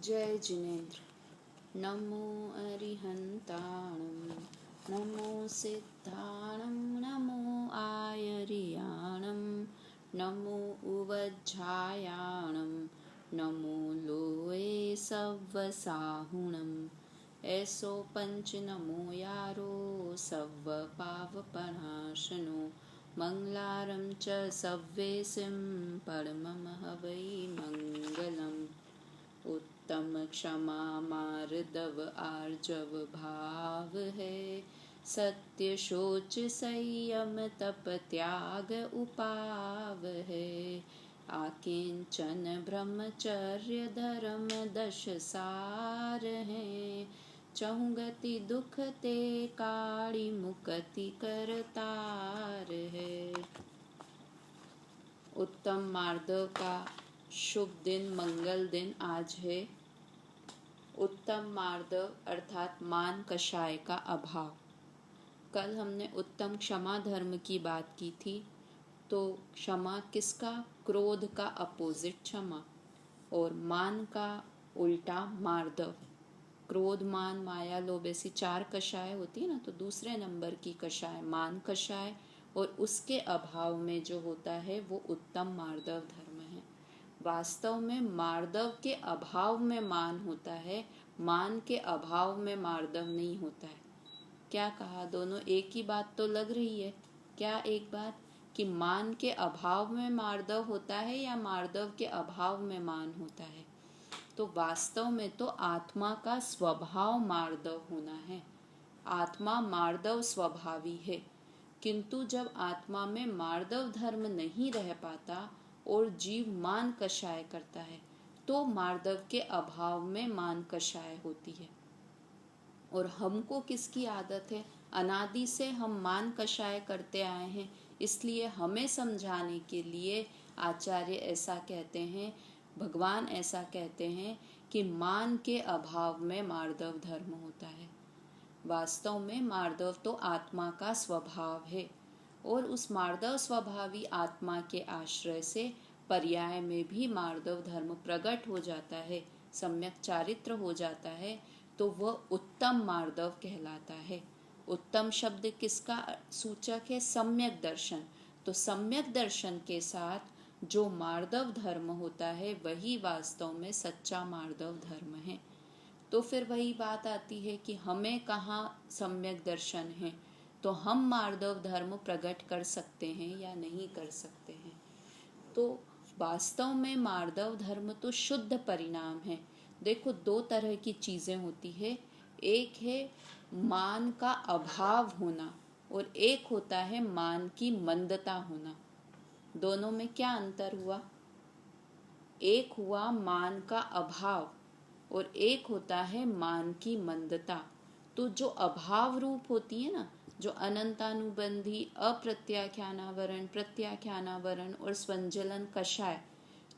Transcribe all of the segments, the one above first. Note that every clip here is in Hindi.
जय जिनेन्द्र। नमो अरिहन्ताणं नमो सिद्धाणं नमो आयर्याणं नमो उवज्झायाणं नमो लोये सव्वसाहुणं ऐसो पंच नमो यारो सव्वपावपनाशनो मंगलारं च सव्वेसिं परमं हवै मंगलम्। उत्तम क्षमा मार्दव आर्जव भाव है, सत्य शोच संयम तप त्याग उपाव है। आकिंचन ब्रह्मचर्य धर्म दश सार हैं, चहुगति दुख ते काढ़ी मुक्ति करतार है। उत्तम मार्दव का शुभ दिन, मंगल दिन आज है। उत्तम मार्दव अर्थात मान कषाय का अभाव। कल हमने उत्तम क्षमा धर्म की बात की थी। तो क्षमा किसका? क्रोध का अपोजिट क्षमा, और मान का उल्टा मार्दव। क्रोध, मान, माया, लोभ ऐसी 4 कषाय होती है ना, तो दूसरे नंबर की कषाय मान कषाय, और उसके अभाव में जो होता है वो उत्तम मार्दव धर्म है। वास्तव में मार्दव के अभाव में मान होता है, मान के अभाव में मार्दव नहीं होता है। क्या कहा? दोनों एक ही बात तो लग रही है। क्या एक बात कि मान के अभाव में मार्दव होता है या मार्दव के अभाव में मान होता है? तो वास्तव में तो आत्मा का स्वभाव मार्दव होना है। आत्मा मार्दव स्वभावी है, किंतु जब आत्मा में मार्दव धर्म नहीं रह पाता और जीव मान कषाय करता है तो मार्दव के अभाव में मान कषाय होती है। और हमको किसकी आदत है? अनादि से हम मान कषाय करते आए हैं। इसलिए हमें समझाने के लिए आचार्य ऐसा कहते हैं, भगवान ऐसा कहते हैं कि मान के अभाव में मार्दव धर्म होता है। वास्तव में मार्दव तो आत्मा का स्वभाव है, और उस मार्दव स्वभावी आत्मा के आश्रय से पर्याय में भी मार्दव धर्म प्रकट हो जाता है, सम्यक चारित्र हो जाता है, तो वह उत्तम मार्दव कहलाता है। उत्तम शब्द किसका सूचक है? सम्यक दर्शन। तो सम्यक दर्शन के साथ जो मार्दव धर्म होता है वही वास्तव में सच्चा मार्दव धर्म है। तो फिर वही बात आती है कि हमें कहाँ सम्यक दर्शन है, तो हम मार्दव धर्म प्रकट कर सकते हैं या नहीं कर सकते हैं। तो वास्तव में मार्दव धर्म तो शुद्ध परिणाम है। देखो, 2 तरह की चीजें होती है। एक है मान का अभाव होना, और एक होता है मान की मंदता होना। दोनों में क्या अंतर हुआ? एक हुआ मान का अभाव और एक होता है मान की मंदता। तो जो अभाव रूप होती है ना, जो अनंतानुबंधी, अप्रत्याख्यानावरण, प्रत्याख्यानावरण और स्वंजलन कषाय,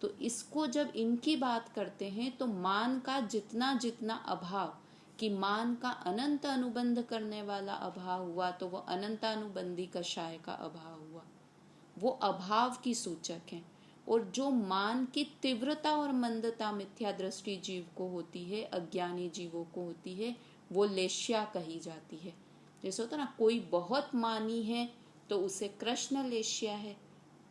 तो इसको जब इनकी बात करते हैं तो मान का जितना जितना अभाव, कि मान का अनंत अनुबंध करने वाला अभाव हुआ, तो वो अनंतानुबंधी कषाय का अभाव हुआ। वो अभाव की सूचक है। और जो मान की तीव्रता और मंदता मिथ्या दृष्टि जीव को होती है, अज्ञानी जीवों को होती है, वो लेश्या कही जाती है। जैसे होता ना, कोई बहुत मानी है तो उसे कृष्ण लेश्या है,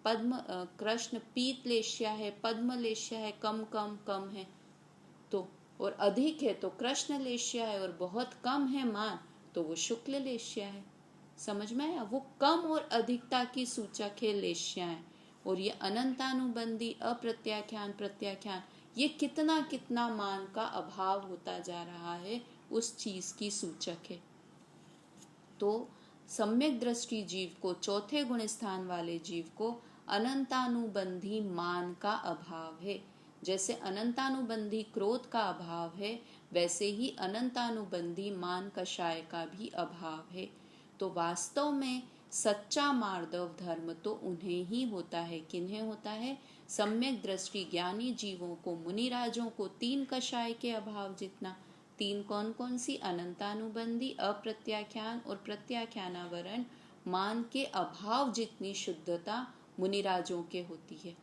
पद्म कृष्ण पीत लेश्या है, पद्म लेश्या है, कम कम कम है तो, और अधिक है तो कृष्ण लेश्या है, और बहुत कम है मान तो वो शुक्ल लेश्या है। समझ में आया? वो कम और अधिकता की सूचक है लेश्याएं। और ये अनंतानुबंधी, अप्रत्याख्यान, प्रत्याख्यान, ये कितना कितना मान का अभाव होता जा रहा है उस चीज की सूचक है। तो सम्यक दृष्टि जीव को, चौथे गुण स्थान वाले जीव को अनंतानुबंधी मान का अभाव है। जैसे अनंतानुबंधी क्रोध का अभाव है, वैसे ही अनंतानुबंधी मान कषाय का भी अभाव है। तो वास्तव में सच्चा मार्दव धर्म तो उन्हें ही होता है। किन्हें होता है? सम्यक दृष्टि ज्ञानी जीवों को, मुनिराजों को 3 कषाय के अभाव जितना। 3 कौन कौन सी? अनंतानुबंधी, अप्रत्याख्यान और प्रत्याख्यानावरण, मान के अभाव जितनी शुद्धता मुनिराजों के होती है।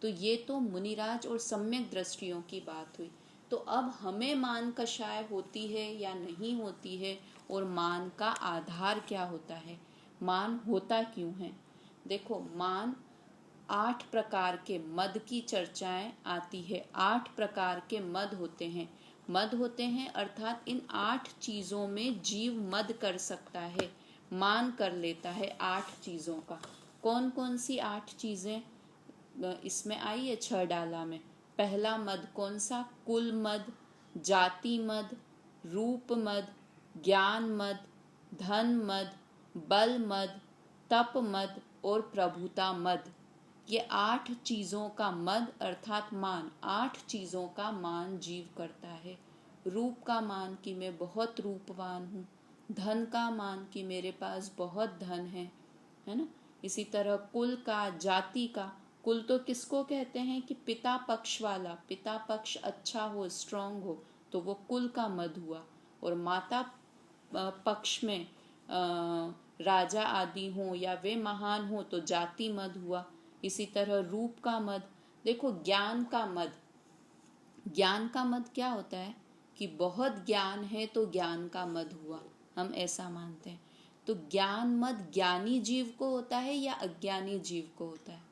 तो ये तो मुनिराज और सम्यक दृष्टियों की बात हुई। तो अब हमें मान कषाय होती है या नहीं होती है, और मान का आधार क्या होता है, मान होता क्यों है। देखो, मान 8 प्रकार के मद की चर्चाएं आती है। 8 प्रकार के मद होते हैं अर्थात इन 8 चीज़ों में जीव मद कर सकता है, मान कर लेता है 8 चीज़ों का। कौन कौन सी 8 चीज़ें इसमें आई है 6 डाला में। पहला मद कौन सा, कुल मद, जाति मद, रूप मद, ज्ञान मद, धन मद, बल मद, तप मद और प्रभुता मद। ये 8 चीज़ों का मद अर्थात मान, 8 चीज़ों का मान जीव करता है। रूप का मान कि मैं बहुत रूपवान हूँ, धन का मान कि मेरे पास बहुत धन है ना। इसी तरह कुल का, जाति का, कुल तो किसको कहते हैं कि पिता पक्ष वाला, पिता पक्ष अच्छा हो, स्ट्रांग हो, तो वो कुल का मद हुआ। और माता पक्ष में राजा आदि हो या वे महान हो तो जाति मद हुआ। इसी तरह रूप का मद। देखो, ज्ञान का मद, ज्ञान का मद क्या होता है कि बहुत ज्ञान है तो ज्ञान का मद हुआ, हम ऐसा मानते हैं। तो ज्ञान मद ज्ञानी जीव को होता है या अज्ञानी जीव को होता है।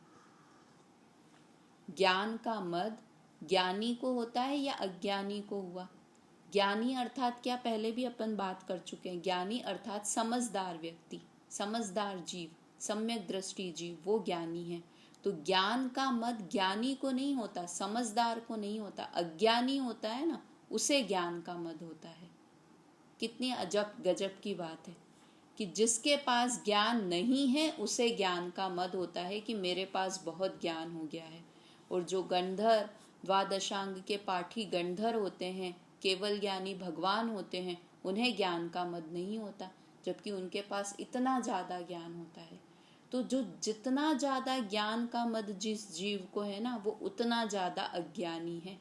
ज्ञान का मद ज्ञानी को होता है या अज्ञानी को हुआ। ज्ञानी अर्थात क्या, पहले भी अपन बात कर चुके हैं। ज्ञानी अर्थात समझदार व्यक्ति, समझदार जीव, सम्यक दृष्टि जीव, वो ज्ञानी है। तो ज्ञान का मद ज्ञानी को नहीं होता, समझदार को नहीं होता, अज्ञानी होता है ना, उसे ज्ञान का मद होता है। कितनी अजब गजब की बात है कि जिसके पास ज्ञान नहीं है उसे ज्ञान का मद होता है कि मेरे पास बहुत ज्ञान हो गया है। और जो गंधर्व, द्वादशांग के पाठी गंधर्व होते हैं, केवल ज्ञानी भगवान होते हैं, उन्हें ज्ञान का मद नहीं होता, जबकि उनके पास इतना ज़्यादा ज्ञान होता है। तो जो जितना ज़्यादा ज्ञान का मद जिस जीव को है ना, वो उतना ज़्यादा अज्ञानी है।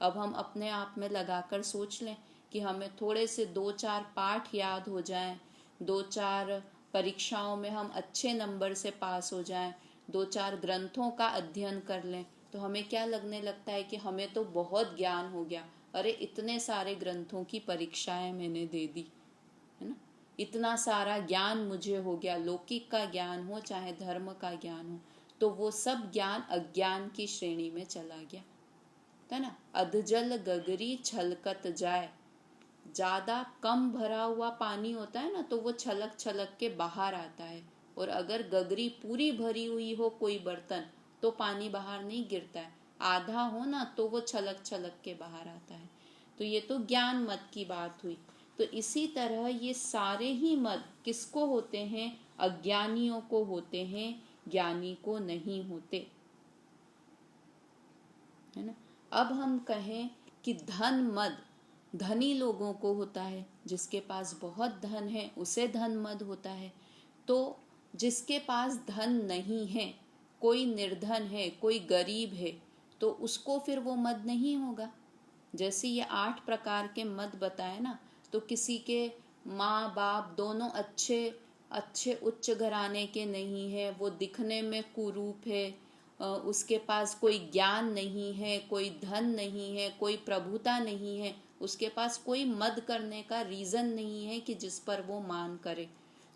अब हम अपने आप में लगाकर सोच लें कि हमें थोड़े से 2-4 पाठ याद हो जाएं, 2-4 परीक्षाओं में हम अच्छे नंबर से पास हो जाएं, 2-4 ग्रंथों का अध्ययन कर लें, तो हमें क्या लगने लगता है कि हमें तो बहुत ज्ञान हो गया। अरे इतने सारे ग्रंथों की परीक्षाएं मैंने दे दी, है ना, इतना सारा ज्ञान मुझे हो गया, लौकिक का ज्ञान हो चाहे धर्म का ज्ञान हो, तो वो सब ज्ञान अज्ञान की श्रेणी में चला गया, है ना। अधजल गगरी छलकत जाए, ज़्यादा कम भरा हुआ पानी होता है ना, तो वो छलक छलक के बाहर आता है। और अगर गगरी पूरी भरी हुई हो कोई बर्तन तो पानी बाहर नहीं गिरता है, आधा हो ना तो वो छलक छलक के बाहर आता है। तो ये तो ज्ञान मत की बात हुई। तो इसी तरह ये सारे ही मत किसको होते हैं, अज्ञानियों को होते हैं, ज्ञानी को नहीं होते, है ना। अब हम कहें कि धन मद धनी लोगों को होता है, जिसके पास बहुत धन है उसे धन मद होता है। तो जिसके पास धन नहीं है, कोई निर्धन है, कोई गरीब है, तो उसको फिर वो मद नहीं होगा। जैसे ये 8 प्रकार के मद बताए ना, तो किसी के माँ बाप दोनों अच्छे उच्च घराने के नहीं है, वो दिखने में कुरूप है, उसके पास कोई ज्ञान नहीं है, कोई धन नहीं है, कोई प्रभुता नहीं है, उसके पास कोई मद करने का रीज़न नहीं है कि जिस पर वो मान करे,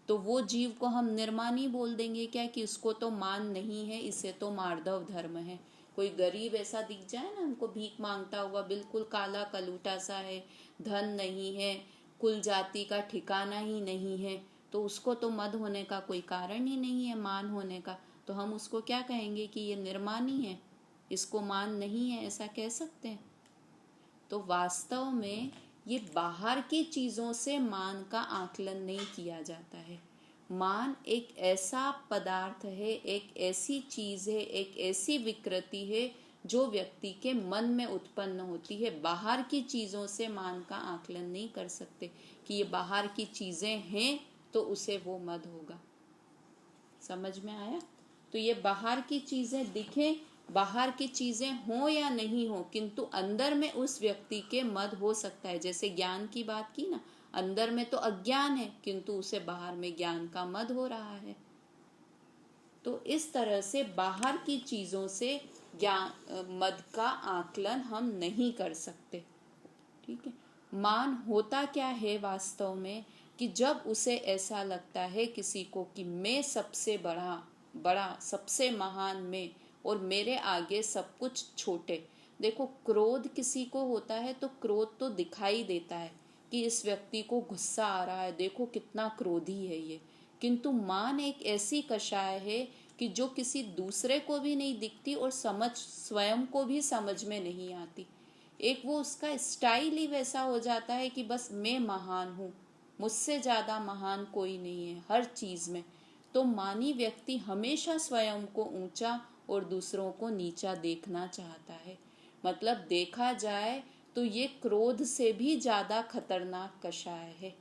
तो वो जीव को हम निर्मानी बोल देंगे क्या, कि उसको तो मान नहीं है, इसे तो मार्दव धर्म है। कोई गरीब ऐसा दिख जाए ना, हमको भीख मांगता हुआ, बिल्कुल काला कलूटा सा है, धन नहीं है, कुल जाति का ठिकाना ही नहीं है, तो उसको तो मद होने का कोई कारण ही नहीं है, मान होने का। तो हम उसको क्या कहेंगे कि ये निर्मानी है, इसको मान नहीं है, ऐसा कह सकते हैं। तो वास्तव में ये बाहर की चीज़ों से मान का आकलन नहीं किया जाता है। मान एक ऐसा पदार्थ है, एक ऐसी चीज़ है, एक ऐसी विकृति है जो व्यक्ति के मन में उत्पन्न होती है। बाहर की चीज़ों से मान का आकलन नहीं कर सकते कि ये बाहर की चीज़ें हैं तो उसे वो मद होगा। समझ में आया। तो ये बाहर की चीज़ें दिखें, बाहर की चीज़ें हों या नहीं हो, किंतु अंदर में उस व्यक्ति के मद हो सकता है। जैसे ज्ञान की बात की ना, अंदर में तो अज्ञान है किंतु उसे बाहर में ज्ञान का मद हो रहा है। तो इस तरह से बाहर की चीज़ों से ज्ञान मद का आकलन हम नहीं कर सकते। ठीक है। मान होता क्या है वास्तव में कि जब उसे ऐसा लगता है किसी को कि मैं सबसे बड़ा सबसे महान मैं, और मेरे आगे सब कुछ छोटे। देखो, क्रोध किसी को होता है तो क्रोध तो दिखाई देता है कि इस व्यक्ति को गुस्सा आ रहा है, देखो कितना क्रोधी है ये। किंतु मान एक ऐसी कषाय है कि जो किसी दूसरे को भी नहीं दिखती और स्वयं को भी समझ में नहीं आती। एक वो उसका स्टाइल ही वैसा हो जाता है कि बस मैं महान हूँ, मुझसे ज़्यादा महान कोई नहीं है हर चीज़ में। तो मानी व्यक्ति हमेशा स्वयं को ऊंचा और दूसरों को नीचा देखना चाहता है। मतलब देखा जाए तो ये क्रोध से भी ज़्यादा खतरनाक कषाय है।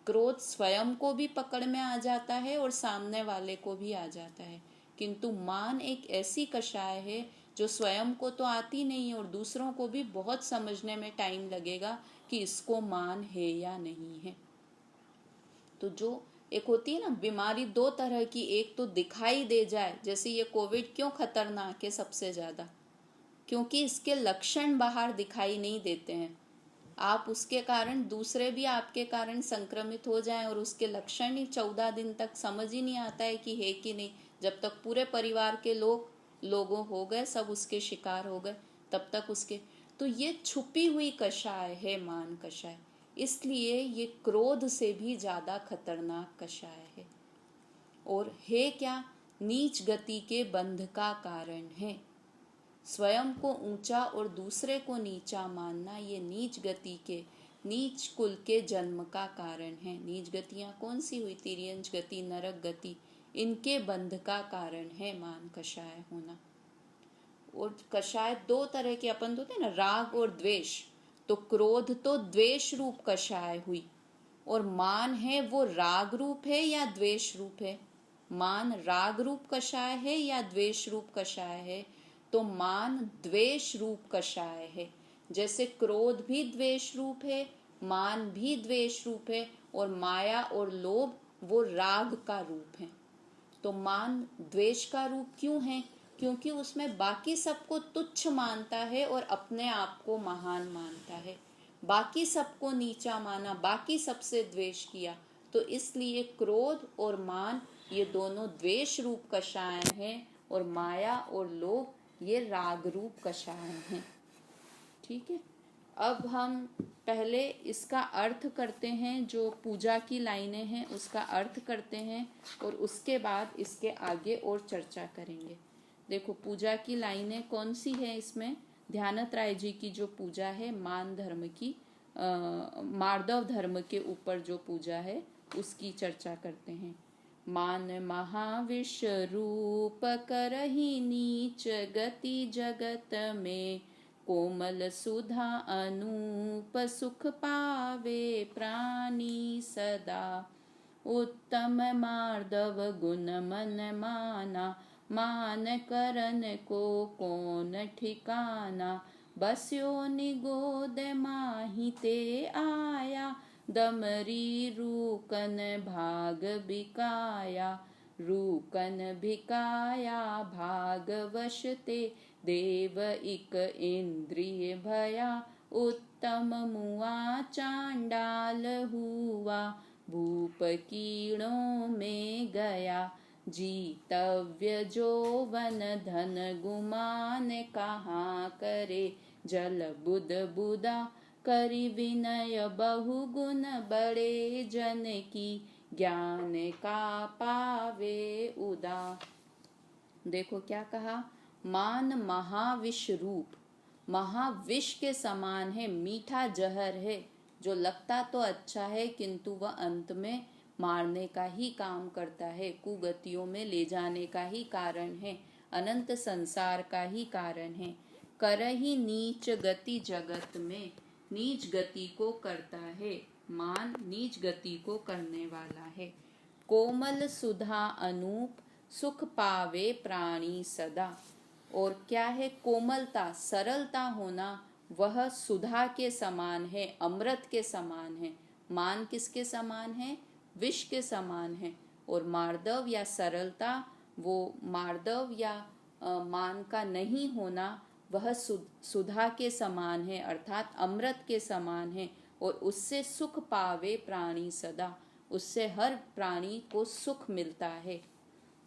क्रोध स्वयं को भी पकड़ में आ जाता है और सामने वाले को भी आ जाता है। किंतु मान एक ऐसी कषाय है जो स्वयं को तो आती नहीं है और दूसरों को भी बहुत समझने में टाइम लगेगा कि इसको मान है या नहीं है। तो जो एक होती है ना बीमारी दो तरह की, एक तो दिखाई दे जाए, जैसे ये कोविड क्यों खतरनाक है सबसे ज़्यादा, क्योंकि इसके लक्षण बाहर दिखाई नहीं देते हैं। आप उसके कारण दूसरे भी आपके कारण संक्रमित हो जाएं और उसके लक्षण ही 14 दिन तक समझ ही नहीं आता है कि है कि नहीं। जब तक पूरे परिवार के लोगों हो गए, सब उसके शिकार हो गए, तब तक उसके। तो ये छुपी हुई कषाय है मान कषाय, इसलिए ये क्रोध से भी ज्यादा खतरनाक कषाय है। और है क्या, नीच गति के बंध का कारण है। स्वयं को ऊंचा और दूसरे को नीचा मानना ये नीच गति के, नीच कुल के जन्म का कारण है। नीच गतियां कौन सी हुई, तिर्यंच गति, नरक गति, इनके बंध का कारण है मान कषाय होना। और कषाय दो तरह के अपन होते हैं ना, राग और द्वेष। तो क्रोध तो द्वेष रूप कषाय हुई, और मान है वो राग रूप है या द्वेष रूप है। मान राग रूप कषाय है या द्वेष रूप कषाय है, तो मान द्वेष रूप कषाय है। जैसे क्रोध भी द्वेष रूप है, मान भी द्वेष रूप है, और माया और लोभ वो राग का रूप है। तो मान द्वेष का रूप क्यों है, क्योंकि उसमें बाकी सबको तुच्छ मानता है और अपने आप को महान मानता है। बाकी सबको नीचा माना, बाकी सबसे द्वेष किया, तो इसलिए क्रोध और मान ये दोनों द्वेष रूप कषाय हैं, और माया और लोभ ये राग रूप कषाय हैं। ठीक है। अब हम पहले इसका अर्थ करते हैं, जो पूजा की लाइनें हैं उसका अर्थ करते हैं, और उसके बाद इसके आगे और चर्चा करेंगे। देखो, पूजा की लाइनें कौन सी है इसमें, ध्यानत राय जी की जो पूजा है मान धर्म की, मार्दव धर्म के ऊपर जो पूजा है उसकी चर्चा करते हैं। मान महाविष रूप करहि नीच गति जगत में, कोमल सुधा अनूप सुख पावे प्राणी सदा। उत्तम मार्दव गुण मन माना, मान करन को कौन ठिकाना। बस्यो निगोद माही ते आया, दमरी रूकन भाग बिकाया। रूकन भिकाया भाग वशते, देव इक इंद्रिय भया। उत्तम मुआ चांडाल हुआ, भूप कीड़ों में गया। जीतव्य जो वन धन गुमान, कहाँ करे जल बुद बुदा। करि विनय बहुगुण बड़े जन की, ज्ञान का पावे उदा। देखो क्या कहा, मान महाविष रूप, महाविष के समान है, मीठा जहर है, जो लगता तो अच्छा है किंतु वह अंत में मारने का ही काम करता है, कुगतियों में ले जाने का ही कारण है, अनंत संसार का ही कारण है। करहि नीच गति जगत में, नीच गति को करता है, मान नीच गति को करने वाला है। कोमल सुधा अनूप सुख पावे प्राणी सदा। और क्या है, कोमलता, सरलता होना, वह सुधा के समान है, अमृत के समान है। मान किसके समान है, विष के समान है। और मार्दव या सरलता, वो मार्दव या मान का नहीं होना, वह सुधा के समान है, अर्थात अमृत के समान है, और उससे सुख पावे प्राणी सदा, उससे हर प्राणी को सुख मिलता है।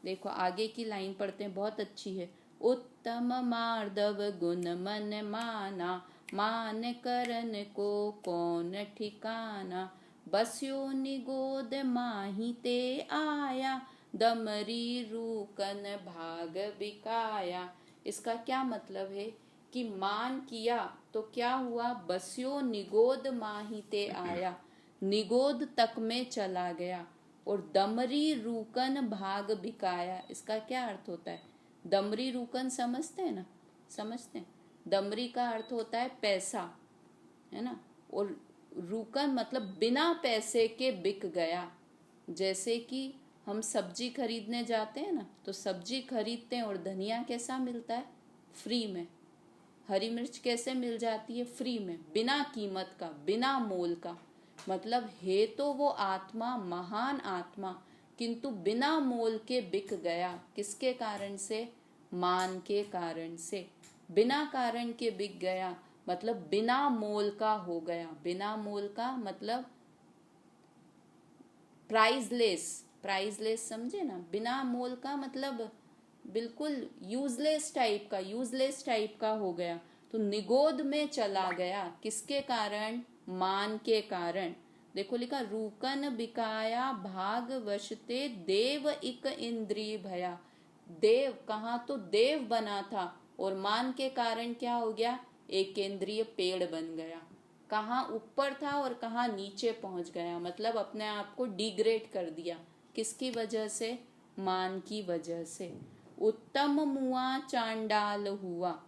देखो आगे की लाइन पढ़ते हैं, बहुत अच्छी है। उत्तम मार्दव गुण मन माना, मान करन को कौन ठिकाना, बस्यो निगोद माही ते आया, दमरी रूकन भाग बिकाया। इसका क्या मतलब है कि मान किया तो क्या हुआ, बस्यो निगोद माही ते आया, निगोद तक में चला गया, और दमरी रूकन भाग बिकाया। इसका क्या अर्थ होता है, दमरी रूकन समझते हैं ना, समझते हैं। दमरी का अर्थ होता है पैसा, है ना, और रूकन मतलब बिना पैसे के बिक गया। जैसे कि हम सब्जी खरीदने जाते हैं ना, तो सब्जी खरीदते हैं और धनिया कैसा मिलता है, फ्री में। हरी मिर्च कैसे मिल जाती है, फ्री में, बिना कीमत का, बिना मोल का। मतलब है तो वो आत्मा महान आत्मा, किंतु बिना मोल के बिक गया। किसके कारण से, मान के कारण से। बिना कारण के बिक गया मतलब बिना मोल का हो गया। बिना मोल का मतलब प्राइसलेस, प्राइसलेस समझे ना। बिना मोल का मतलब बिल्कुल यूजलेस टाइप का, यूजलेस टाइप का हो गया। तो निगोद में चला गया, किसके कारण, मान के कारण। देखो लिखा, रूकन बिकाया भाग वशते, देव इक इंद्रिय भया। देव कहाँ, तो देव बना था, और मान के कारण क्या हो गया, एक इंद्रिय पेड़ बन गया। कहाँ ऊपर था और कहाँ नीचे पहुंच गया, मतलब अपने आप को डिग्रेड कर दिया। किसकी वजह से, मान की वजह से। उत्तम मुआ चांडाल हुआ।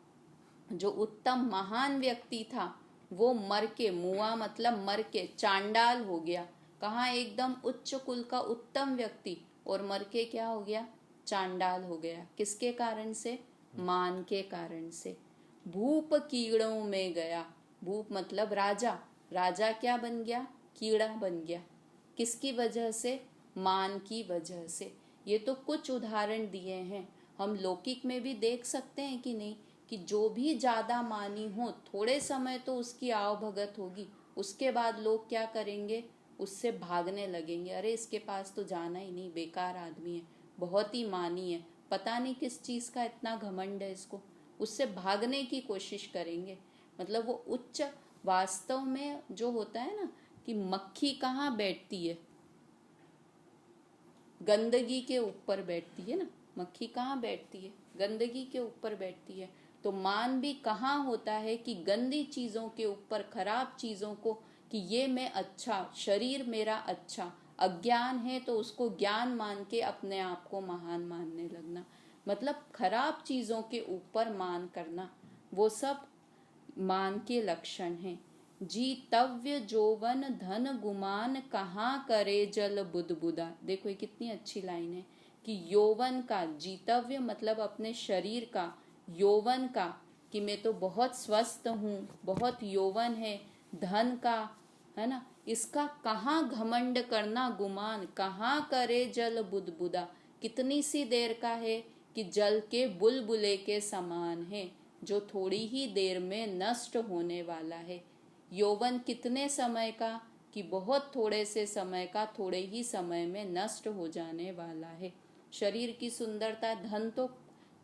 जो उत्तम महान व्यक्ति था वो मर के, मुआ मतलब मर के, चांडाल हो गया। कहाँ, एकदम उच्च कुल का उत्तम व्यक्ति, और मर के क्या हो गया, चांडाल हो गया। किसके कारण से, मान के कारण से। भूप कीड़ों में गया। भूप मतलब राजा, राजा क्या बन गया, कीड़ा बन गया। किसकी वजह से, मान की वजह से। ये तो कुछ उदाहरण दिए हैं, हम लौकिक में भी देख सकते हैं कि नहीं, कि जो भी ज्यादा मानी हो, थोड़े समय तो उसकी आओ भगत होगी, उसके बाद लोग क्या करेंगे, उससे भागने लगेंगे। अरे इसके पास तो जाना ही नहीं, बेकार आदमी है, बहुत ही मानी है, पता नहीं किस चीज का इतना घमंड है इसको, उससे भागने की कोशिश करेंगे। मतलब वो उच्च, वास्तव में जो होता है ना, कि मक्खी कहाँ बैठती है, गंदगी के ऊपर बैठती है ना। मक्खी कहाँ बैठती है, गंदगी के ऊपर बैठती है। तो मान भी कहाँ होता है, कि गंदी चीजों के ऊपर, खराब चीजों को, कि ये मैं अच्छा, शरीर मेरा अच्छा। अज्ञान है तो उसको ज्ञान मान के अपने आप को महान मानने लगना, मतलब खराब चीजों के ऊपर मान करना, वो सब मान के लक्षण हैं। जीतव्य जोवन धन गुमान, कहाँ करे जल बुदबुदा। देखो ये कितनी अच्छी लाइन है, कि यौवन का, जीतव्य मतलब अपने शरीर का, यौवन का, कि मैं तो बहुत स्वस्थ हूँ, बहुत यौवन है, धन का, है ना, इसका कहाँ घमंड करना, गुमान, कहाँ करे जल बुदबुदा। कितनी सी देर का है, कि जल के बुलबुले के समान है, जो थोड़ी ही देर में नष्ट होने वाला है। यौवन कितने समय का, कि बहुत थोड़े से समय का, थोड़े ही समय में नष्ट हो जाने वाला है। शरीर की सुंदरता, धन तो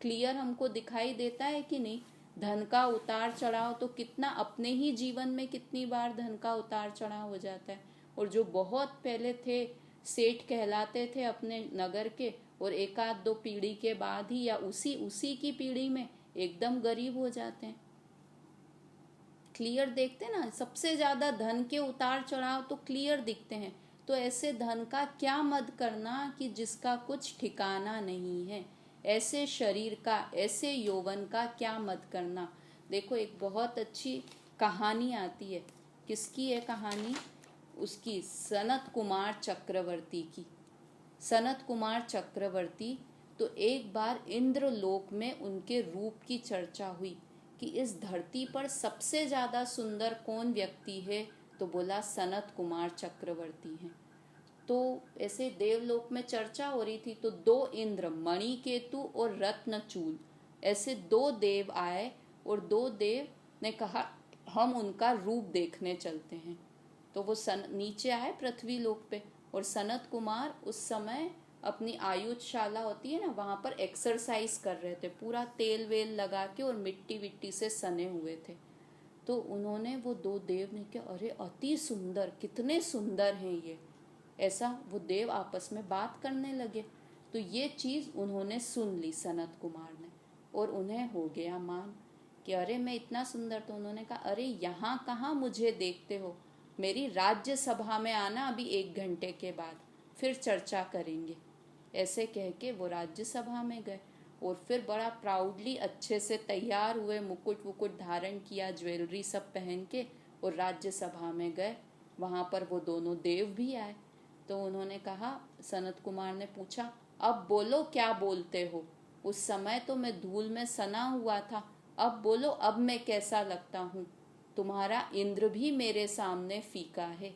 क्लियर हमको दिखाई देता है कि नहीं, धन का उतार चढ़ाव तो कितना, अपने ही जीवन में कितनी बार धन का उतार चढ़ाव हो जाता है। और जो बहुत पहले थे, सेठ कहलाते थे अपने नगर के, और एक आध दो पीढ़ी के बाद ही, या उसी की पीढ़ी में एकदम गरीब हो जाते हैं। क्लियर देखते ना, सबसे ज्यादा धन के उतार चढ़ाव तो क्लियर दिखते हैं। तो ऐसे धन का क्या मद करना, कि जिसका कुछ ठिकाना नहीं है। ऐसे शरीर का, ऐसे यौवन का क्या मत करना। देखो एक बहुत अच्छी कहानी आती है। किसकी है कहानी, उसकी, सनत कुमार चक्रवर्ती की। सनत कुमार चक्रवर्ती, तो एक बार इंद्रलोक में उनके रूप की चर्चा हुई, कि इस धरती पर सबसे ज्यादा सुंदर कौन व्यक्ति है, तो बोला सनत कुमार चक्रवर्ती हैं। तो ऐसे देवलोक में चर्चा हो रही थी, तो दो इंद्र, मणिकेतु और रत्नचूल, ऐसे दो देव आए, और दो देव ने कहा हम उनका रूप देखने चलते हैं। तो वो नीचे आए पृथ्वी लोक पे, और सनत कुमार उस समय अपनी आयुधशाला होती है ना, वहाँ पर एक्सरसाइज कर रहे थे, पूरा तेल वेल लगा के और मिट्टी विट्टी से सने हुए थे। तो उन्होंने वो दो देव ने कहा अरे अति सुंदर, कितने सुंदर हैं ये, ऐसा वो देव आपस में बात करने लगे। तो ये चीज़ उन्होंने सुन ली सनत कुमार ने, और उन्हें हो गया मान कि अरे मैं इतना सुंदर। तो उन्होंने कहा अरे यहाँ कहाँ मुझे देखते हो, मेरी राज्य सभा में आना अभी 1 घंटे के बाद, फिर चर्चा करेंगे। ऐसे कह के वो राज्य सभा में गए, और फिर बड़ा प्राउडली अच्छे से तैयार हुए, मुकुट वुकुट धारण किया, ज्वेलरी सब पहन के, और राज्य सभा में गए। वहाँ पर वो दोनों देव भी आए। तो उन्होंने कहा, सनत कुमार ने पूछा अब बोलो क्या बोलते हो, उस समय तो मैं धूल में सना हुआ था, अब बोलो अब मैं कैसा लगता हूँ, तुम्हारा इंद्र भी मेरे सामने फीका है,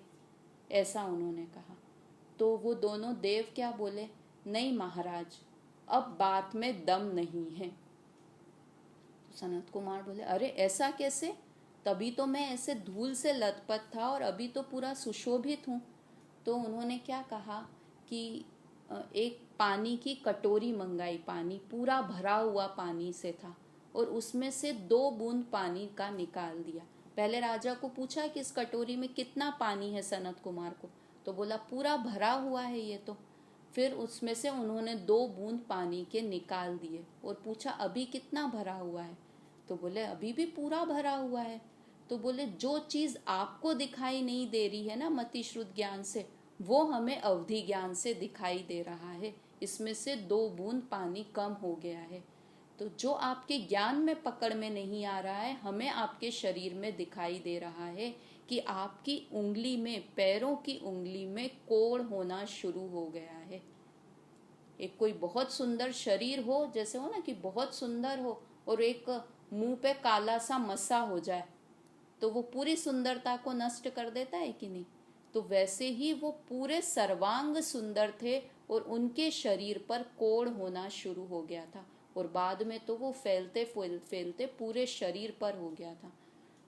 ऐसा उन्होंने कहा। तो वो दोनों देव क्या बोले, नहीं महाराज अब बात में दम नहीं है। तो सनत कुमार बोले अरे ऐसा कैसे, तभी तो मैं ऐसे धूल से लथपथ था और अभी तो पूरा सुशोभित हूँ। तो उन्होंने क्या कहा कि एक पानी की कटोरी मंगाई, पानी पूरा भरा हुआ पानी से था, और उसमें से 2 बूंद पानी का निकाल दिया। पहले राजा को पूछा कि इस कटोरी में कितना पानी है सनत कुमार को, तो बोला पूरा भरा हुआ है ये तो। फिर उसमें से उन्होंने 2 बूंद पानी के निकाल दिए और पूछा अभी कितना भरा हुआ है, तो बोले अभी भी पूरा भरा हुआ है। तो बोले जो चीज़ आपको दिखाई नहीं दे रही है ना मतिश्रुत ज्ञान से, वो हमें अवधि ज्ञान से दिखाई दे रहा है, इसमें से 2 बूंद पानी कम हो गया है। तो जो आपके ज्ञान में पकड़ में नहीं आ रहा है, हमें आपके शरीर में दिखाई दे रहा है कि आपकी उंगली में, पैरों की उंगली में कोढ़ होना शुरू हो गया है। एक कोई बहुत सुंदर शरीर हो, जैसे हो ना कि बहुत सुंदर हो, और एक मुंह पे काला सा मसा हो जाए, तो वो पूरी सुंदरता को नष्ट कर देता है कि नहीं। तो वैसे ही वो पूरे सर्वांग सुंदर थे, और उनके शरीर पर कोढ़ होना शुरू हो गया था, और बाद में तो वो फैलते फैलते पूरे शरीर पर हो गया था।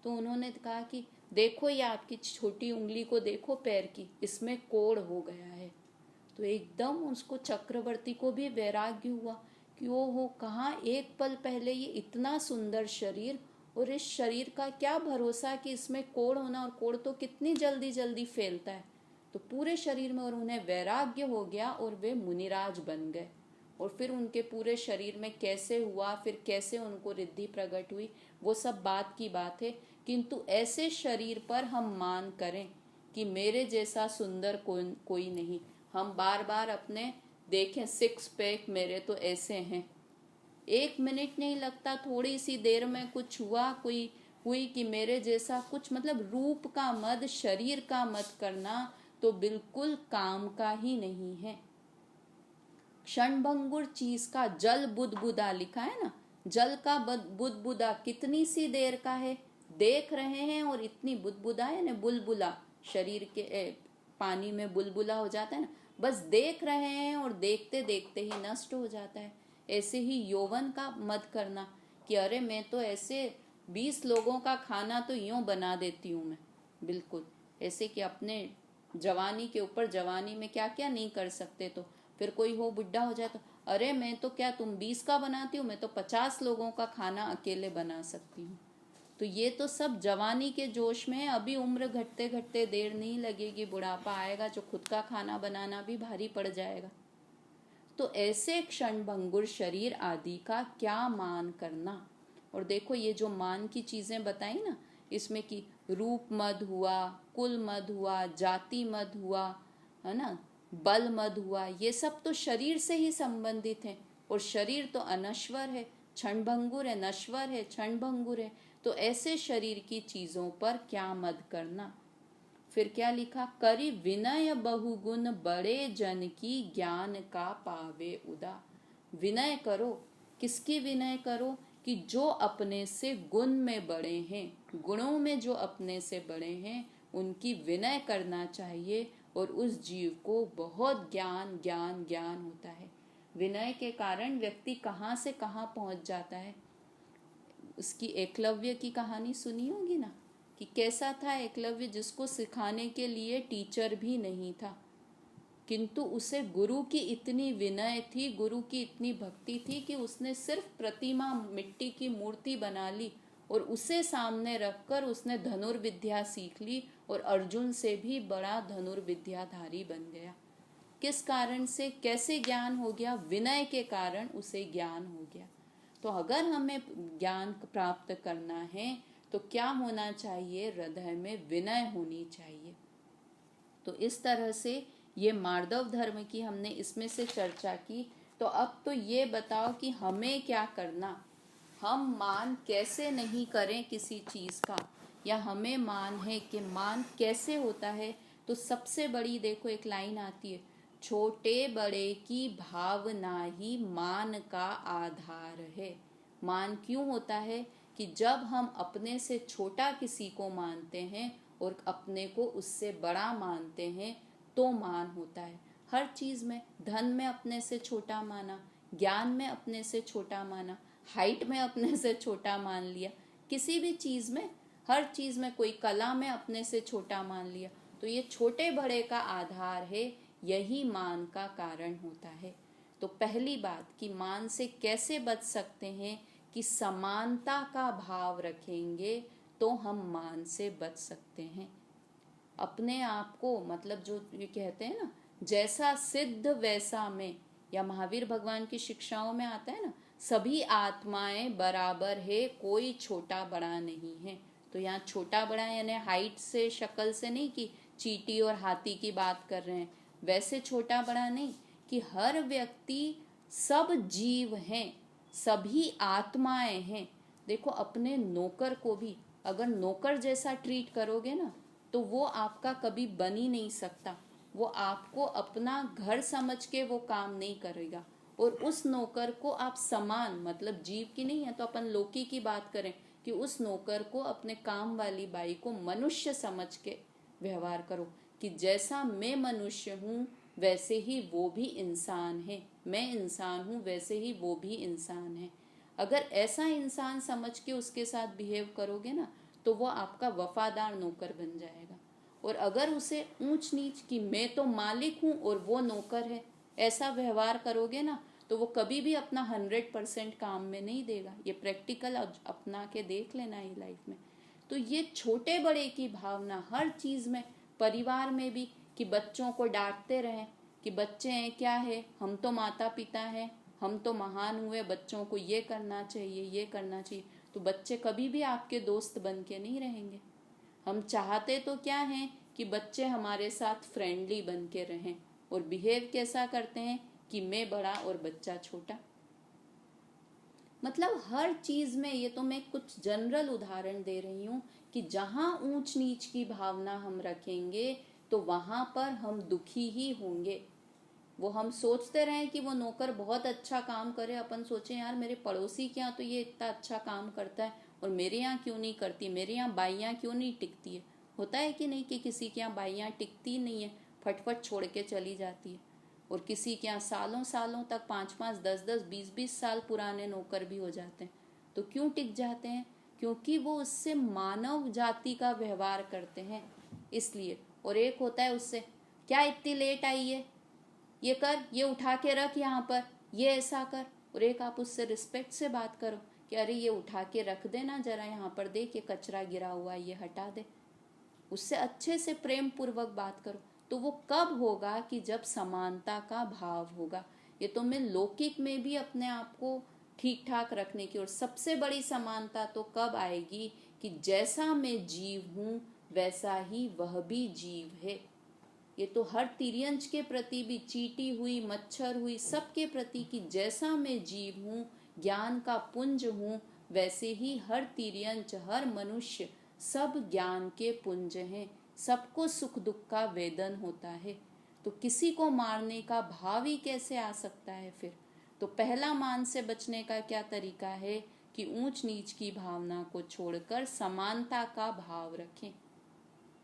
तो उन्होंने कहा कि देखो ये आपकी छोटी उंगली को देखो पैर की, इसमें कोढ़ हो गया है। तो एकदम उसको चक्रवर्ती को भी वैराग्य हुआ कि ओ हो, कहाँ एक पल पहले ये इतना सुंदर शरीर, और इस शरीर का क्या भरोसा कि इसमें कोढ़ होना, और कोढ़ तो कितनी जल्दी जल्दी फैलता है। तो पूरे शरीर में, और उन्हें वैराग्य हो गया और वे मुनिराज बन गए। और फिर उनके पूरे शरीर में कैसे हुआ, फिर कैसे उनको रिद्धि प्रकट हुई, वो सब बात की बात है। किंतु ऐसे शरीर पर हम मान करें कि मेरे जैसा सुंदर कोई नहीं। हम बार बार अपने देखें, 6 पैक मेरे तो ऐसे हैं, 1 मिनट नहीं लगता, थोड़ी सी देर में कुछ हुई कि मेरे जैसा कुछ, मतलब रूप का मद, शरीर का मत करना तो बिल्कुल काम का ही नहीं है। क्षणभंगुर चीज का जल बुदबुदा लिखा है ना, जल का बुदबुदा कितनी सी देर का है, देख रहे हैं, और इतनी बुदबुदा है ना, बुलबुला शरीर के पानी में बुलबुला हो जाता है ना, बस देख रहे हैं और देखते देखते ही नष्ट हो जाता है। ऐसे ही यौवन का मत करना कि अरे मैं तो ऐसे 20 लोगों का खाना तो यूं बना देती हूँ मैं, बिल्कुल ऐसे कि अपने जवानी के ऊपर, जवानी में क्या क्या नहीं कर सकते, तो फिर कोई हो बुढ़ा हो जाए तो अरे मैं तो क्या, तुम 20 का बनाती हूँ, मैं तो 50 लोगों का खाना अकेले बना सकती हूँ। तो ये तो सब जवानी के जोश में है, अभी उम्र घटते घटते देर नहीं लगेगी, बुढ़ापा आएगा जो खुद का खाना बनाना भी भारी पड़ जाएगा। तो ऐसे क्षणभंगुर शरीर आदि का क्या मान करना। और देखो ये जो मान की चीजें बताई ना, इसमें कि रूप मद हुआ, कुल मद हुआ, जाति मद हुआ, है ना, बल मद हुआ, ये सब तो शरीर से ही संबंधित है, और शरीर तो अनश्वर है, क्षणभंगुर है, नश्वर है, क्षणभंगुर है। तो ऐसे शरीर की चीजों पर क्या मद करना। फिर क्या लिखा, करी विनय बहुगुण बड़े जन की ज्ञान का पावे उदा। विनय करो, किसकी विनय करो, कि जो अपने से गुण में बड़े हैं, गुणों में जो अपने से बड़े हैं, उनकी विनय करना चाहिए। और उस जीव को बहुत ज्ञान ज्ञान ज्ञान होता है। विनय के कारण व्यक्ति कहाँ से कहाँ पहुँच जाता है। उसकी एकलव्य की कहानी सुनी होगी ना, कि कैसा था एकलव्य, जिसको सिखाने के लिए टीचर भी नहीं था, किंतु उसे गुरु की इतनी विनय थी, गुरु की इतनी भक्ति थी कि उसने सिर्फ प्रतिमा, मिट्टी की मूर्ति बना ली और उसे सामने रखकर उसने धनुर्विद्या सीख ली और अर्जुन से भी बड़ा धनुर्विद्याधारी बन गया। किस कारण से, कैसे ज्ञान हो गया? विनय के कारण उसे ज्ञान हो गया। तो अगर हमें ज्ञान प्राप्त करना है तो क्या होना चाहिए? हृदय में विनय होनी चाहिए। तो इस तरह से ये मार्दव धर्म की हमने इसमें से चर्चा की। तो अब तो ये बताओ कि हमें क्या करना, हम मान कैसे नहीं करें किसी चीज का, या हमें मान है कि मान कैसे होता है। तो सबसे बड़ी देखो एक लाइन आती है, छोटे बड़े की भावना ही मान का आधार है। मान क्यों होता है? कि जब हम अपने से छोटा किसी को मानते हैं और अपने को उससे बड़ा मानते हैं तो मान होता है। हर चीज में, धन में अपने से छोटा माना, ज्ञान में अपने से छोटा माना, हाइट में अपने से छोटा मान लिया, किसी भी चीज में, हर चीज में, कोई कला में अपने से छोटा मान लिया। तो ये छोटे बड़े का आधार है, यही मान का कारण होता है। तो पहली बात कि मान से कैसे बच सकते हैं, कि समानता का भाव रखेंगे तो हम मान से बच सकते हैं। अपने आप को, मतलब जो ये कहते हैं ना, जैसा सिद्ध वैसा में, या महावीर भगवान की शिक्षाओं में आता है ना, सभी आत्माएं बराबर है, कोई छोटा बड़ा नहीं है। तो यहाँ छोटा बड़ा यानी हाइट से, शक्ल से नहीं कि चींटी और हाथी की बात कर रहे हैं, वैसे छोटा बड़ा नहीं, कि हर व्यक्ति, सब जीव हैं, सभी आत्माएं हैं। देखो अपने नौकर को भी अगर नौकर जैसा ट्रीट करोगे ना तो वो आपका कभी बन ही नहीं सकता। वो आपको अपना घर समझ के वो काम नहीं करेगा। और उस नौकर को आप समान, मतलब जीव की नहीं है तो अपन लोकी की बात करें, कि उस नौकर को, अपने काम वाली बाई को मनुष्य समझ के व्यवहार करो, कि जैसा मैं मनुष्य हूँ वैसे ही वो भी इंसान है, मैं इंसान हूँ वैसे ही वो भी इंसान है। अगर ऐसा इंसान समझ के उसके साथ बिहेव करोगे ना तो वो आपका वफादार नौकर बन जाएगा। और अगर उसे ऊंच नीच, कि मैं तो मालिक हूँ और वो नौकर है, ऐसा व्यवहार करोगे ना तो वो कभी भी अपना 100% काम में नहीं देगा। ये प्रैक्टिकल अपना के देख लेना ही लाइफ में। तो ये छोटे बड़े की भावना हर चीज में, परिवार में भी, कि बच्चों को डांटते रहें कि बच्चे हैं, क्या है, हम तो माता पिता हैं, हम तो महान हुए, बच्चों को ये करना चाहिए, ये करना चाहिए। तो बच्चे कभी भी आपके दोस्त बन के नहीं रहेंगे। हम चाहते तो क्या है कि बच्चे हमारे साथ फ्रेंडली बन के रहें, और बिहेव कैसा करते हैं कि मैं बड़ा और बच्चा छोटा। मतलब हर चीज में, ये तो मैं कुछ जनरल उदाहरण दे रही हूँ, कि जहां ऊंच नीच की भावना हम रखेंगे तो वहां पर हम दुखी ही होंगे। वो हम सोचते रहे कि वो नौकर बहुत अच्छा काम करे, अपन सोचे यार मेरे पड़ोसी के यहाँ तो ये इतना अच्छा काम करता है और मेरे यहाँ क्यों नहीं करती, मेरे यहाँ बाइयाँ क्यों नहीं टिकती है। होता है कि नहीं, कि किसी के यहाँ बाइयाँ टिकती नहीं है, फटफट छोड़ के चली जाती है। और किसी के यहाँ सालों सालों तक, 5-5, 10-10, 20-20 साल पुराने नौकर भी हो जाते हैं। तो क्यों टिक जाते हैं? क्योंकि वो उससे मानव जाति का व्यवहार करते हैं, इसलिए। और एक होता है उससे, क्या इतनी लेट आई है, ये कर, ये उठा के रख यहाँ पर, ये ऐसा कर। और एक आप उससे रिस्पेक्ट से बात करो कि अरे ये उठा के रख देना जरा, यहाँ पर देख ये कचरा गिरा हुआ है, ये हटा दे। उससे अच्छे से प्रेम पूर्वक बात करो। तो वो कब होगा? कि जब समानता का भाव होगा। ये तो मैं लौकिक में भी अपने आप को ठीक ठाक रखने की, और सबसे बड़ी समानता तो कब आएगी? कि जैसा मैं जीव हूँ वैसा ही वह भी जीव है। ये तो हर तिर्यंच के प्रति भी, चींटी हुई, मच्छर हुई, सबके प्रति, कि जैसा मैं जीव हूँ, ज्ञान का पुंज हूँ, वैसे ही हर तिर्यंच, हर मनुष्य, सब ज्ञान के पुंज हैं। सबको सुख दुख का वेदन होता है। तो किसी को मारने का भाव ही कैसे आ सकता है फिर? तो पहला मान से बचने का क्या तरीका है? कि ऊंच नीच की भावना को छोड़कर समानता का भाव रखें।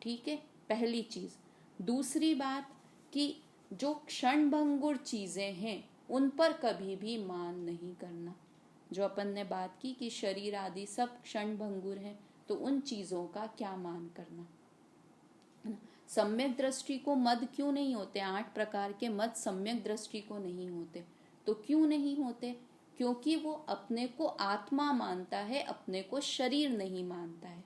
ठीक है, पहली चीज। दूसरी बात, कि जो क्षणभंगुर चीजें हैं उन पर कभी भी मान नहीं करना। जो अपन ने बात की कि शरीर आदि सब क्षण भंगुर हैं, तो उन चीज़ों का क्या मान करना, है ना। सम्यक दृष्टि को मद क्यों नहीं होते? 8 प्रकार के मद सम्यक दृष्टि को नहीं होते। तो क्यों नहीं होते? क्योंकि वो अपने को आत्मा मानता है, अपने को शरीर नहीं मानता है।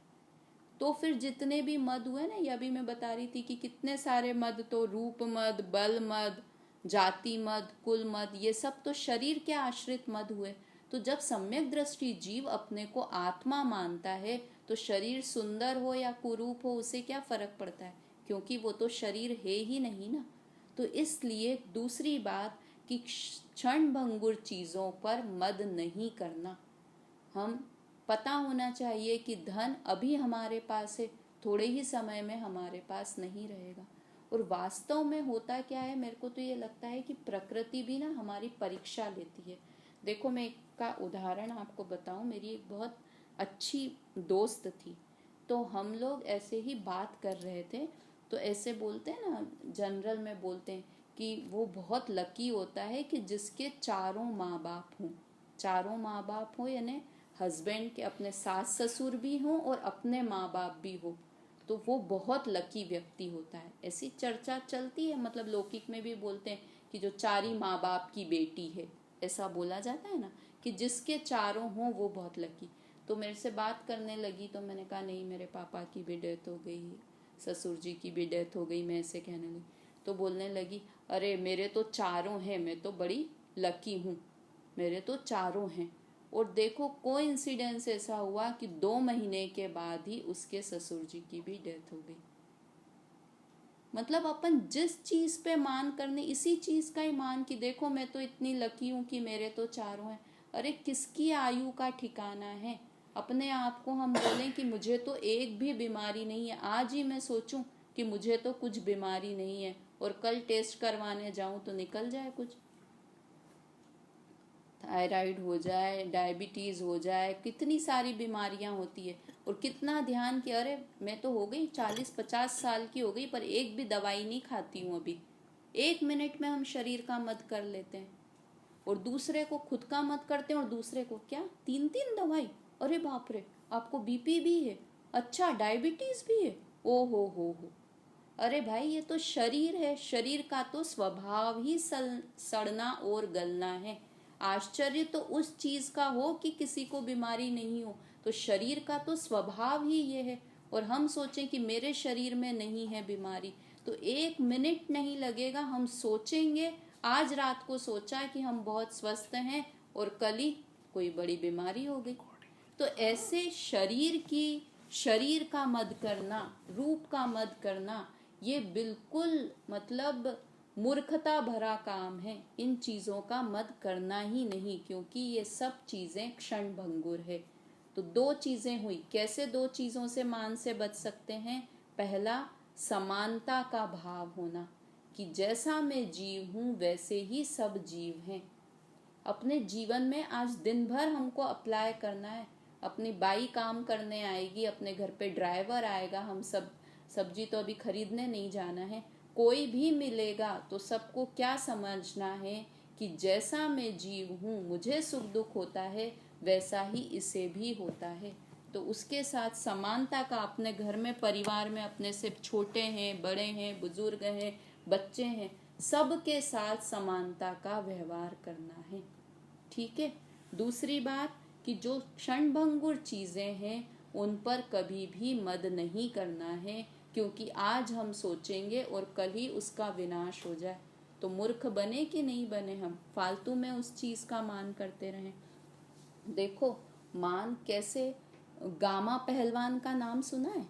तो फिर जितने भी मद हुए ना, ये अभी मैं बता रही थी कि कितने सारे मद, तो रूप मद, बल मद, जाति मद, कुल मद, ये सब तो शरीर के आश्रित मद हुए। तो जब सम्यक दृष्टि जीव अपने को आत्मा मानता है, तो शरीर सुंदर हो या कुरूप हो उसे क्या फर्क पड़ता है, क्योंकि वो तो शरीर है ही नहीं ना। तो इसलिए दूसरी बात कि क्षण भंगुर चीज़ों पर मद नहीं करना। हम पता होना चाहिए कि धन अभी हमारे पास है, थोड़े ही समय में हमारे पास नहीं रहेगा। और वास्तव में होता क्या है, मेरे को तो ये लगता है कि प्रकृति भी ना हमारी परीक्षा लेती है। देखो, मैं एक का उदाहरण आपको बताऊं। मेरी एक बहुत अच्छी दोस्त थी, तो हम लोग ऐसे ही बात कर रहे थे। तो ऐसे बोलते हैं ना, जनरल में बोलते हैं कि वो बहुत लकी होता है कि जिसके चारों माँ बाप हों। चारों माँ बाप हो यानी हस्बैंड के अपने सास ससुर भी हों और अपने माँ बाप भी हो, तो वो बहुत लकी व्यक्ति होता है। ऐसी चर्चा चलती है, मतलब लौकिक में भी बोलते हैं कि जो चारी माँ बाप की बेटी है, ऐसा बोला जाता है ना, कि जिसके चारों हों वो बहुत लकी। तो मेरे से बात करने लगी, तो मैंने कहा नहीं, मेरे पापा की भी डेथ हो गई, ससुर जी की भी डेथ हो गई, मैं ऐसे कहने लगी। तो बोलने लगी, अरे मेरे तो चारों हैं, मैं तो बड़ी लकी हूँ, मेरे तो चारों हैं। और देखो, कोइंसिडेंस ऐसा हुआ कि 2 महीने के बाद ही उसके ससुर जी की भी डेथ हो गई। मतलब अपन जिस चीज पे मान करने, इसी चीज का ही मान कि देखो मैं तो इतनी लकी हूं कि मेरे तो चारों हैं। अरे किसकी आयु का ठिकाना है? अपने आप को हम बोलें कि मुझे तो एक भी बीमारी नहीं है, आज ही मैं सोचूं कि मुझे तो कुछ बीमारी नहीं है, और कल टेस्ट करवाने जाऊं तो निकल जाए कुछ, थायराइड हो जाए, डायबिटीज़ हो जाए, कितनी सारी बीमारियां होती है। और कितना ध्यान कि अरे मैं तो हो गई 40-50 साल की हो गई, पर एक भी दवाई नहीं खाती हूँ अभी। 1 मिनट में हम शरीर का मद कर लेते हैं, और दूसरे को खुद का मत करते हैं, और दूसरे को क्या 3-3 दवाई। अरे बाप रे, आपको बीपी भी है, अच्छा डायबिटीज भी है, ओ हो। अरे भाई, ये तो शरीर है, शरीर का तो स्वभाव ही सड़ना और गलना है। आश्चर्य तो उस चीज का हो कि किसी को बीमारी नहीं हो, तो शरीर का तो स्वभाव ही ये है। और हम सोचें कि मेरे शरीर में नहीं है बीमारी, तो 1 मिनट नहीं लगेगा, हम सोचेंगे, आज रात को सोचा कि हम बहुत स्वस्थ हैं, और कल ही कोई बड़ी बीमारी हो गई। तो ऐसे शरीर का मद करना, रूप का मद करना, ये बिल्कुल मतलब मूर्खता भरा काम है। इन चीज़ों का मद करना ही नहीं, क्योंकि ये सब चीज़ें क्षण भंगुर है। तो 2 चीज़ें हुई। कैसे 2 चीज़ों से मान से बच सकते हैं? पहला, समानता का भाव होना, कि जैसा मैं जीव हूँ वैसे ही सब जीव हैं। अपने जीवन में आज दिन भर हमको अप्लाई करना है। अपनी बाई काम करने आएगी, अपने घर पे ड्राइवर आएगा, हम सब सब्जी तो अभी खरीदने नहीं जाना है, कोई भी मिलेगा, तो सबको क्या समझना है कि जैसा मैं जीव हूँ, मुझे सुख दुख होता है, वैसा ही इसे भी होता है। तो उसके साथ समानता का, अपने घर में परिवार में अपने से छोटे हैं, बड़े हैं, बुजुर्ग हैं, बच्चे हैं, सबके साथ समानता का व्यवहार करना है। ठीक है। दूसरी बात कि जो क्षणभंगुर चीज़ें हैं उन पर कभी भी मद नहीं करना है, क्योंकि आज हम सोचेंगे और कल ही उसका विनाश हो जाए। तो मूर्ख बने कि नहीं बने, हम फालतू में उस चीज़ का मान करते रहें। देखो मान कैसे, गामा पहलवान का नाम सुना है?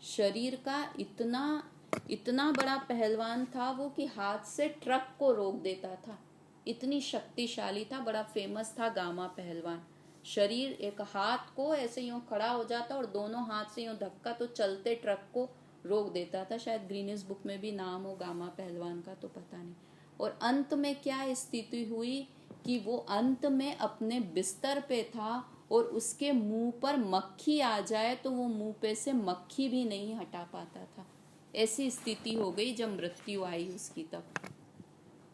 शरीर का इतना इतना बड़ा पहलवान था वो कि हाथ से ट्रक को रोक देता था, इतनी शक्तिशाली था, बड़ा फेमस था गामा पहलवान। शरीर, एक हाथ को ऐसे यूं खड़ा हो जाता और दोनों हाथ से यूं धक्का तो चलते ट्रक को रोक देता था। शायद ग्रीनिस बुक में भी नाम हो गामा पहलवान का, तो पता नहीं। और अंत में क्या स्थिति हुई कि वो अंत में अपने बिस्तर पे था और उसके मुंह पर मक्खी आ जाए तो वो मुंह पे से मक्खी भी नहीं हटा पाता था। ऐसी स्थिति हो गई जब मृत्यु आई उसकी तब।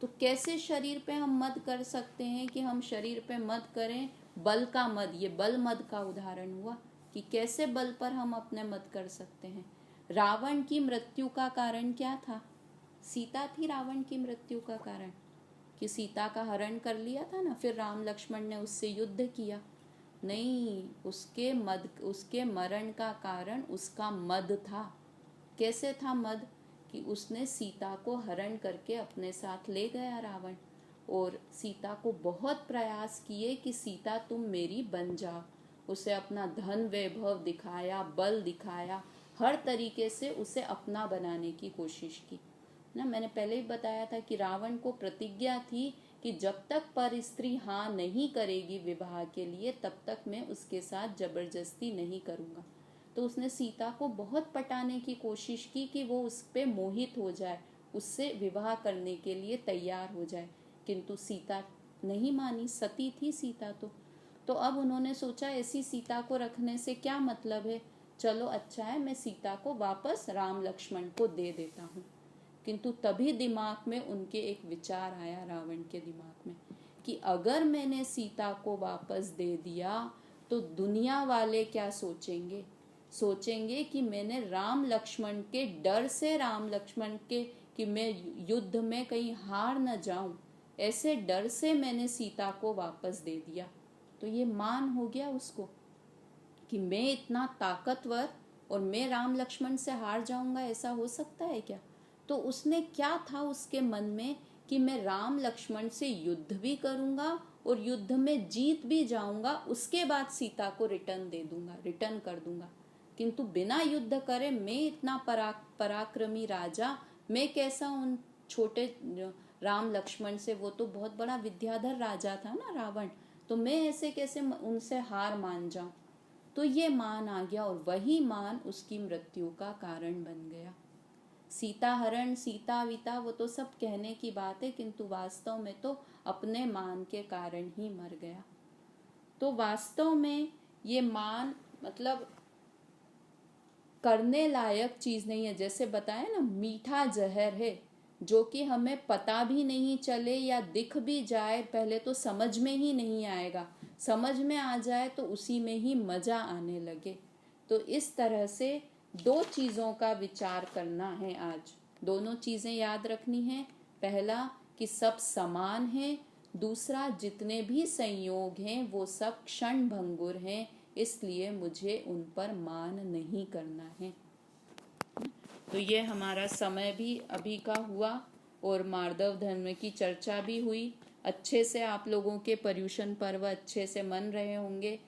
तो कैसे शरीर पे हम मद कर सकते हैं कि हम शरीर पे मद करें? बल का मद, ये बल मद का उदाहरण हुआ कि कैसे बल पर हम अपने मद कर सकते हैं। रावण की मृत्यु का कारण क्या था? सीता थी रावण की मृत्यु का कारण, कि सीता का हरण कर लिया था ना, फिर राम लक्ष्मण ने उससे युद्ध किया। नहीं, उसके मरण का कारण उसका मद था। कैसे था मद? कि उसने सीता को हरण करके अपने साथ ले गया रावण, और सीता को बहुत प्रयास किए कि सीता तुम मेरी बन जाओ। उसे अपना धन वैभव दिखाया, बल दिखाया, हर तरीके से उसे अपना बनाने की कोशिश की ना। मैंने पहले ही बताया था कि रावण को प्रतिज्ञा थी कि जब तक पर स्त्री हाँ नहीं करेगी विवाह के लिए, तब तक मैं उसके साथ जबरदस्ती नहीं करूँगा। तो उसने सीता को बहुत पटाने की कोशिश की कि वो उस पर मोहित हो जाए, उससे विवाह करने के लिए तैयार हो जाए, किंतु सीता नहीं मानी। सती थी सीता तो अब उन्होंने सोचा ऐसी सीता को रखने से क्या मतलब है, चलो अच्छा है मैं सीता को वापस राम लक्ष्मण को दे देता हूँ। किंतु तभी दिमाग में उनके एक विचार आया, रावण के दिमाग में, कि अगर मैंने सीता को वापस दे दिया तो दुनिया वाले क्या सोचेंगे? सोचेंगे कि मैंने राम लक्ष्मण के डर से, राम लक्ष्मण के कि मैं युद्ध में कहीं हार न जाऊं, ऐसे डर से मैंने सीता को वापस दे दिया। तो ये मान हो गया उसको कि मैं इतना ताकतवर और मैं राम लक्ष्मण से हार जाऊंगा, ऐसा हो सकता है क्या? तो उसने क्या था उसके मन में कि मैं राम लक्ष्मण से युद्ध भी करूंगा और युद्ध में जीत भी जाऊंगा, उसके बाद सीता को रिटर्न कर दूंगा। किंतु बिना युद्ध करे मैं इतना पराक्रमी राजा, मैं कैसा उन छोटे राम लक्ष्मण से, वो तो बहुत बड़ा विद्याधर राजा था ना रावण, तो मैं ऐसे कैसे उनसे हार मान जाऊं? तो ये मान आ गया, और वही मान उसकी मृत्यु का कारण बन गया। सीता हरण, सीता विता, वो तो सब कहने की बात है, किंतु वास्तव में तो अपने मान के कारण ही मर गया। तो वास्तव में ये मान मतलब करने लायक चीज नहीं है। जैसे बताया ना, मीठा जहर है, जो कि हमें पता भी नहीं चले या दिख भी जाए, पहले तो समझ में ही नहीं आएगा, समझ में आ जाए तो उसी में ही मजा आने लगे। तो इस तरह से दो चीजों का विचार करना है आज। दोनों चीजें याद रखनी है। पहला कि सब समान है, दूसरा जितने भी संयोग हैं वो सब क्षण भंगुर हैं, इसलिए मुझे उन पर मान नहीं करना है। तो ये हमारा समय भी अभी का हुआ, और मार्दव धर्म की चर्चा भी हुई। अच्छे से आप लोगों के पर्युषण पर्व अच्छे से मन रहे होंगे।